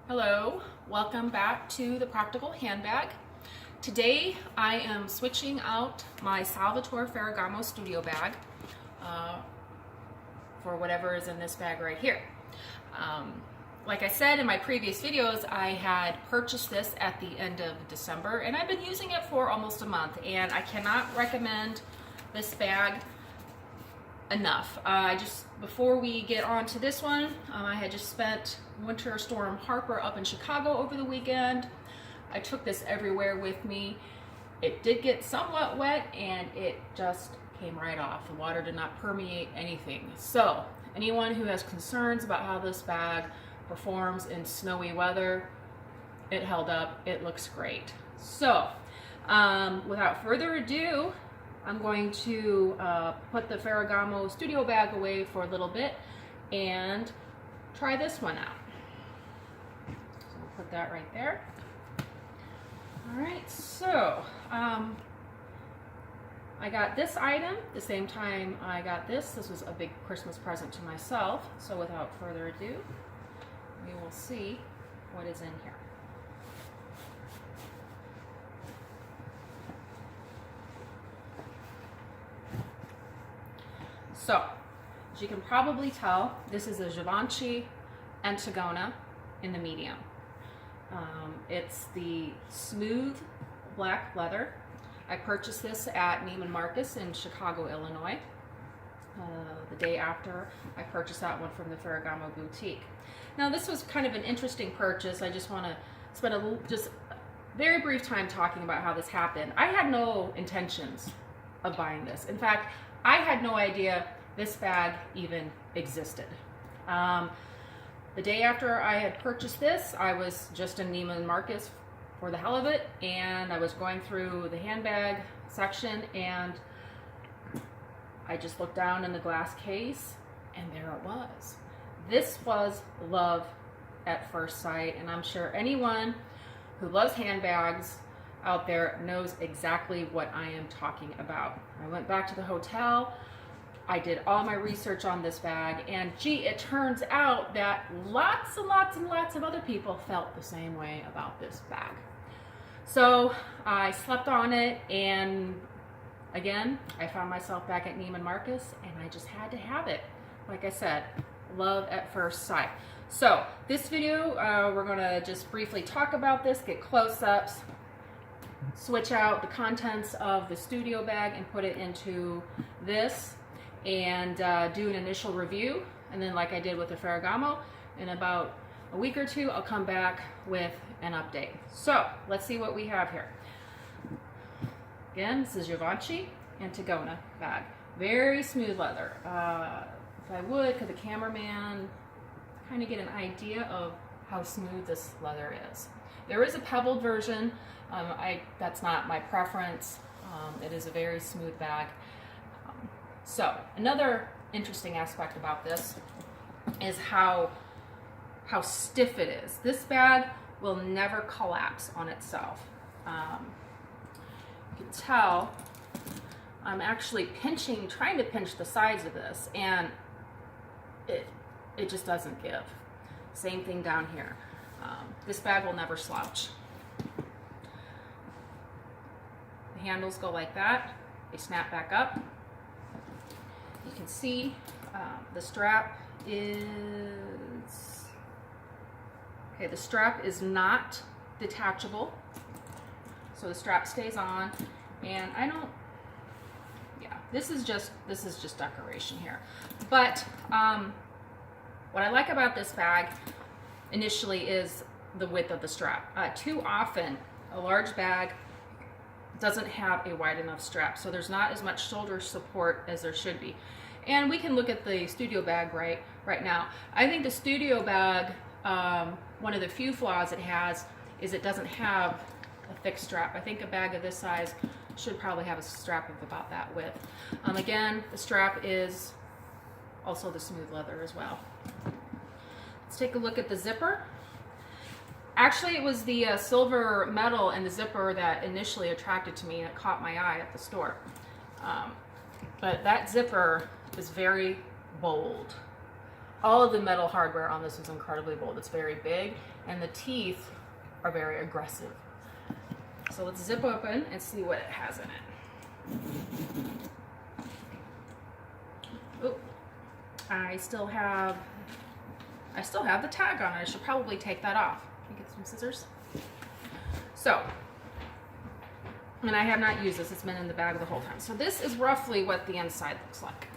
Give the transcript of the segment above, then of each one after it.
Hello, welcome back to the Practical Handbag. Today I am switching out my Salvatore Ferragamo studio bag for whatever is in this bag right here. Like I said in my previous videos, I had purchased this at the end of December and I've been using it for almost a month, and I cannot recommend this bag enough. Before we get on to this one, I had just spent Winter Storm Harper up in Chicago over the weekend. I took this everywhere with me. It did get somewhat wet and it just came right off. The water did not permeate anything. So anyone who has concerns about how this bag performs in snowy weather, it held up. It looks great. So without further ado, I'm going to put the Ferragamo studio bag away for a little bit and try this one out. So we'll put that right there. All right, so I got this item the same time I got this. This was a big Christmas present to myself. So without further ado, we will see what is in here. So, as you can probably tell, this is a Givenchy Antigona in the medium. It's the smooth black leather. I purchased this at Neiman Marcus in Chicago, Illinois. The day after I purchased that one from the Ferragamo boutique. Now this was kind of an interesting purchase. I just want to spend a very brief time talking about how this happened. I had no intentions of buying this. In fact, I had no idea this bag even existed. The day after I had purchased this, I was just in Neiman Marcus for the hell of it, and I was going through the handbag section, and I just looked down in the glass case, and there it was. This was love at first sight, and I'm sure anyone who loves handbags out there knows exactly what I am talking about. I went back to the hotel, I did all my research on this bag, and gee, it turns out that lots and lots and lots of other people felt the same way about this bag. So I slept on it, and again, I found myself back at Neiman Marcus, and I just had to have it. Like I said, love at first sight. So this video, we're gonna just briefly talk about this, get close-ups, switch out the contents of the studio bag and put it into this, and do an initial review. And then, like I did with the Ferragamo, in about a week or two, I'll come back with an update. So let's see what we have here. Again, this is Givenchy Antigona bag. Very smooth leather. If I would, could the cameraman kind of get an idea of how smooth this leather is? There is a pebbled version. That's not my preference. It is a very smooth bag. So another interesting aspect about this is how stiff it is. This bag will never collapse on itself. You can tell I'm actually trying to pinch the sides of this, and it just doesn't give. Same thing down here. This bag will never slouch. The handles go like that. They snap back up. You can see the strap is not detachable, so the strap stays on, and this is just decoration here. But what I like about this bag initially is the width of the strap. Too often a large bag doesn't have a wide enough strap, so there's not as much shoulder support as there should be. And we can look at the studio bag right now. I think the studio bag, one of the few flaws it has is it doesn't have a thick strap. I think a bag of this size should probably have a strap of about that width. Again, the strap is also the smooth leather as well. Let's take a look at the zipper. Actually, it was the silver metal and the zipper that initially attracted to me. It caught my eye at the store. But that zipper is very bold. all of the metal hardware on this is incredibly bold. It's very big, and the teeth are very aggressive. So let's zip open and see what it has in it. Oh, I still have the tag on it. I should probably take that off. Can I get some scissors? So, and I have not used this. It's been in the bag the whole time. So this is roughly what the inside looks like.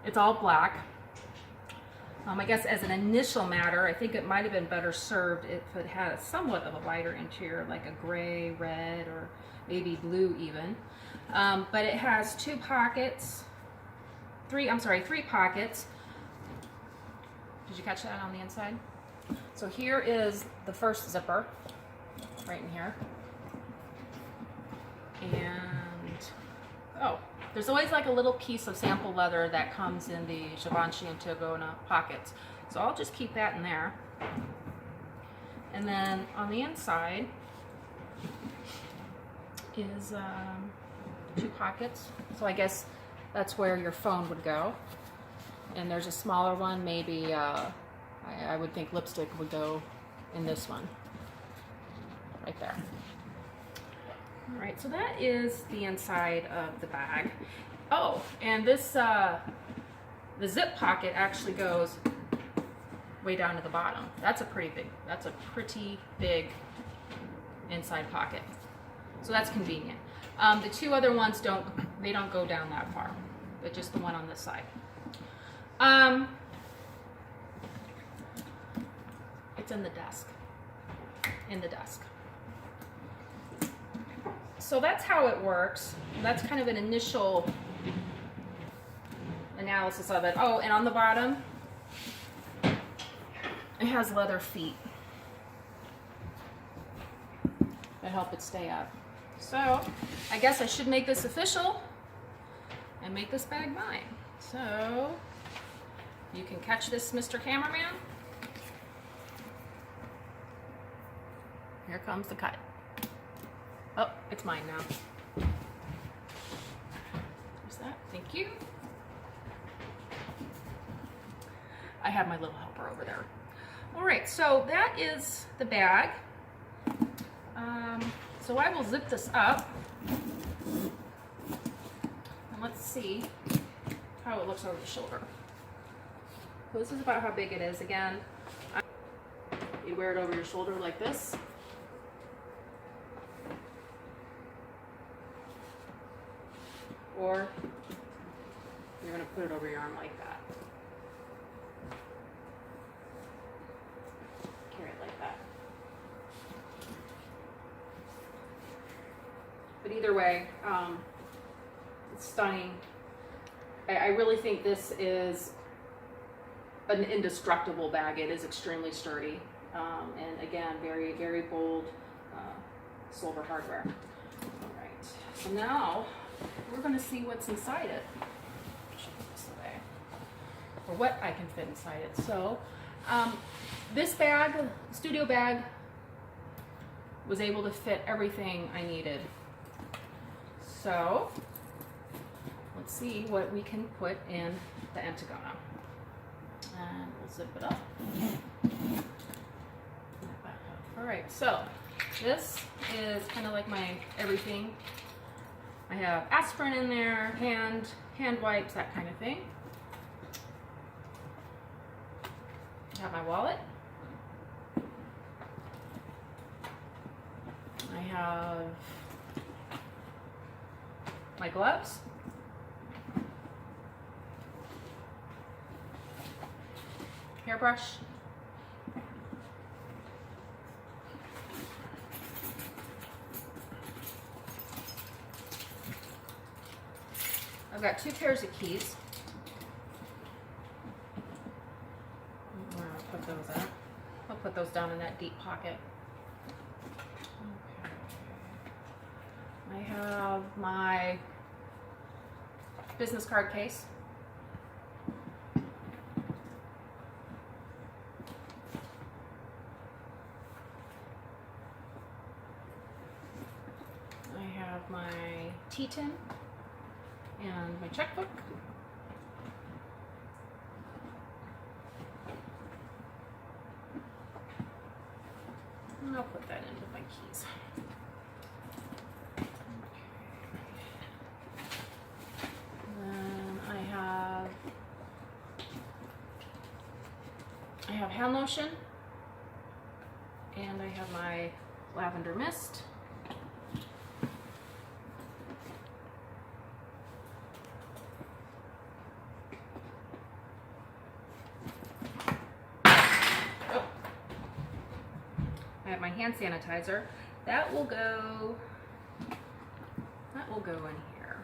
It's all black. I guess as an initial matter, I think it might have been better served if it had somewhat of a lighter interior, like a gray, red, or maybe blue even. But it has three pockets. Did you catch that on the inside? So here is the first zipper, right in here. And, oh, there's always like a little piece of sample leather that comes in the Givenchy and Antigona pockets. So I'll just keep that in there. And then on the inside is 2 pockets. So I guess that's where your phone would go. And there's a smaller one, maybe I would think lipstick would go in this one, right there. All right, so that is the inside of the bag. Oh, and this, the zip pocket actually goes way down to the bottom. That's a pretty big inside pocket. So that's convenient. The 2 other ones don't go down that far, but just the one on this side. It's in the desk. So that's how it works. That's kind of an initial analysis of it. Oh, and on the bottom, it has leather feet that help it stay up. So I guess I should make this official and make this bag mine. So you can catch this, Mr. Cameraman. Here comes the cut. Oh, it's mine now. There's that. Thank you. I have my little helper over there. All right, so that is the bag. So I will zip this up. And let's see how it looks over the shoulder. So this is about how big it is. Again, you wear it over your shoulder like this. Or you're going to put it over your arm like that. Carry it like that. But either way, it's stunning. I really think this is an indestructible bag. It is extremely sturdy. And again, very, very bold silver hardware. All right, so now we're going to see what's inside it. This way, or what I can fit inside it. So this bag, studio bag, was able to fit everything I needed. So let's see what we can put in the Antigona. And we'll zip it up. All right, so this is kind of like my everything. I have aspirin in there, hand wipes, that kind of thing. I have my wallet. I have my gloves. Hairbrush. I've got 2 pairs of keys. Where I'll put those at. I'll put those down in that deep pocket. Okay. I have my business card case. I have my tea tin and my checkbook. And I'll put that in with my keys. And then I have hand lotion, and I have my lavender mist. I have my hand sanitizer. That will go in here.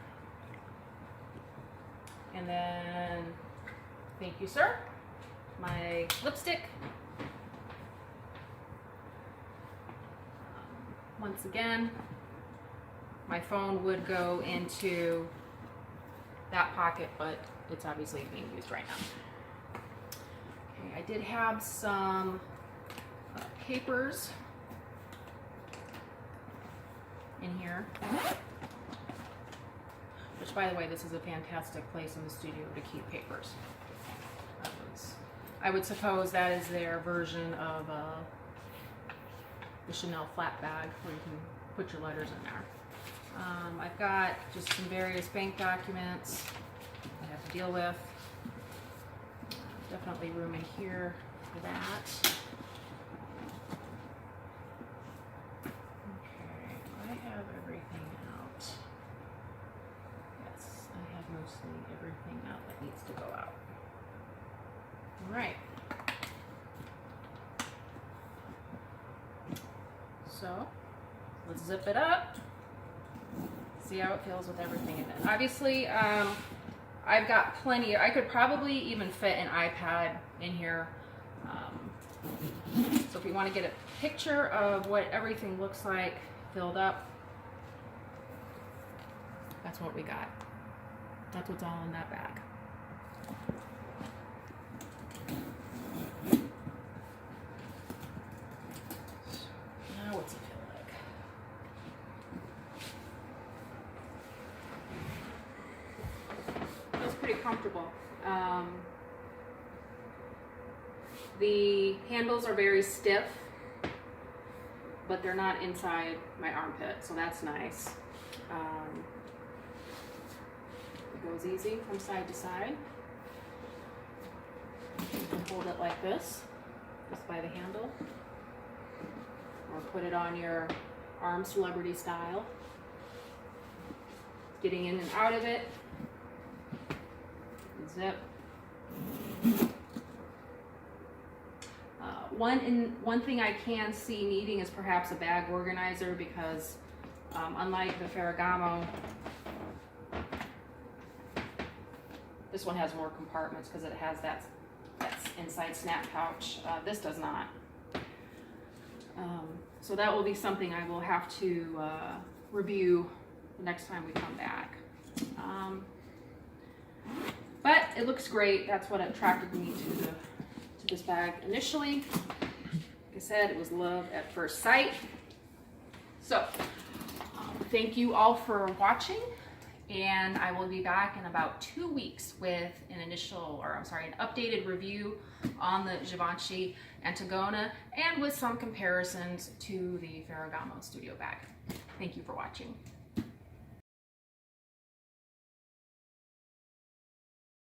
And then, thank you, sir. My lipstick. Once again, my phone would go into that pocket, but it's obviously being used right now. Okay, I did have some papers in here, which, by the way, this is a fantastic place in the studio to keep papers. I would suppose that is their version of the Chanel flat bag where you can put your letters in there. I've got just some various bank documents I have to deal with. Definitely room in here for that. Okay, I have everything out. Yes, I have mostly everything out that needs to go out. All right. So let's zip it up. See how it feels with everything in it. Obviously, I've got plenty. I could probably even fit an iPad in here. So if you want to get a picture of what everything looks like filled up, that's what we got. That's what's all in that bag. Now what's it feel like? Feels pretty comfortable. The handles are very stiff, but they're not inside my armpit, so that's nice. It goes easy from side to side. You can hold it like this, just by the handle, or put it on your arm celebrity style. Getting in and out of it. Zip. One thing I can see needing is perhaps a bag organizer, because unlike the Ferragamo, this one has more compartments because it has that inside snap pouch. This does not. So that will be something I will have to review the next time we come back. But it looks great. That's what attracted me to this bag initially. Like I said, it was love at first sight. So thank you all for watching, and I will be back in about 2 weeks with an updated review on the Givenchy Antigona, and with some comparisons to the Ferragamo studio bag. Thank you for watching.